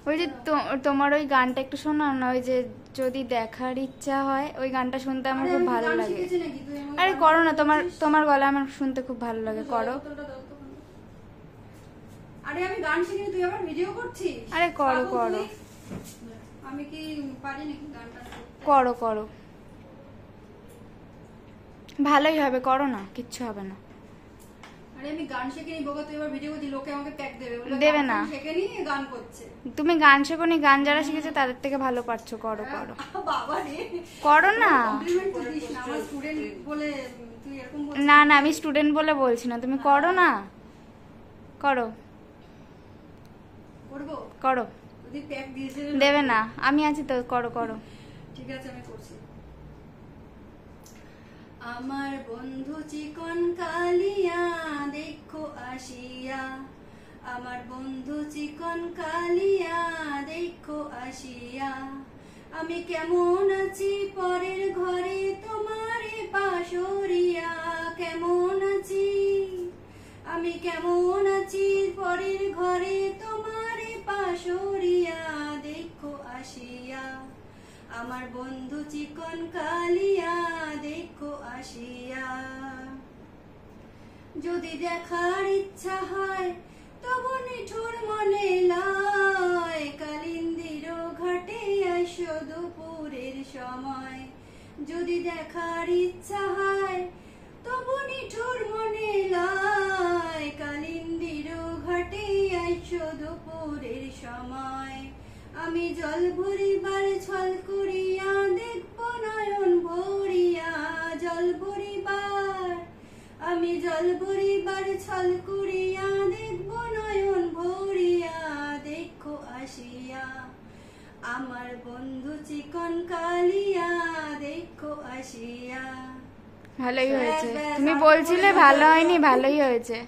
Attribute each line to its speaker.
Speaker 1: বলছি তোমার ওই গানটা একটু শোনাও না, ওই যে যদি দেখার ইচ্ছা হয়, ওই গানটা শুনতে আমার খুব ভালো লাগে। আরে করো না, তোমার গলা আমার শুনতে খুব ভালো লাগে, করো।
Speaker 2: আরে আমি গান শিখিনি, তুই আবার ভিডিও করছিস?
Speaker 1: আরে করো করো,
Speaker 2: আমি কি পারি নাকি গানটা?
Speaker 1: করো করো, ভালোই হবে, করো না, কিচ্ছু হবে না।
Speaker 2: আরে আমি গান শিখিনি বাবা, তুই আবার ভিডিও করছিস, লোকে আমাকে প্যাক দেবে,
Speaker 1: দেবে না,
Speaker 2: শিখিনি গান করছে।
Speaker 1: তুমি গান শেখোনি, গান যারা শিখেছে তাদের থেকে ভালো পারছো, করো করো।
Speaker 2: বাবা রে,
Speaker 1: করো না।
Speaker 2: কমপ্লিমেন্ট দিস না, আমার স্টুডেন্ট বলে তুই এরকম বলছিস।
Speaker 1: না না, আমি স্টুডেন্ট বলে বলছি না, তুমি করো না, করো
Speaker 2: করব,
Speaker 1: করো।
Speaker 2: যদি প্যাক দিয়েছে
Speaker 1: দেবে না, আমি আছি তো, করো করো।
Speaker 2: ঠিক আছে, আমি করছি। আমার বন্ধু চিকন কালিয়া দেখো আসিয়া, আমার বন্ধু চিকন কালিয়া দেখো আসিয়া, আমি কেমন আছি পরের ঘরে তোমারে পাশরিয়া, কেমন আছি আমি, কেমন আছি পরের ঘরে তোমারে পাশরিয়া দেখো আসিয়া, আমার বন্ধু চিকন কালিয়া দেখো আসিয়া। যদি দেখার ইচ্ছা হয় তবু নিঠুর মনে লয়, কালিন্দির ঘাটে আইসো দুপুরের সময়, যদি দেখার ইচ্ছা হয় তবু নিঠুর মনে লয়, কালিন্দির ঘাটে আইসো দুপুরের সময়, আমি জল ভরিবার ছল করিয়া দেখব নয়ন ভরিয়া, জল ভরিবার আমি জল ভরিবার ছল করিয়া দেখব নয়ন ভরিয়া দেখো আসিয়া, আমার বন্ধু চিকন কালিয়া দেখো আসিয়া।
Speaker 1: ভালোই হয়েছে, তুমি বলছিলে ভালো হয়নি, ভালোই হয়েছে।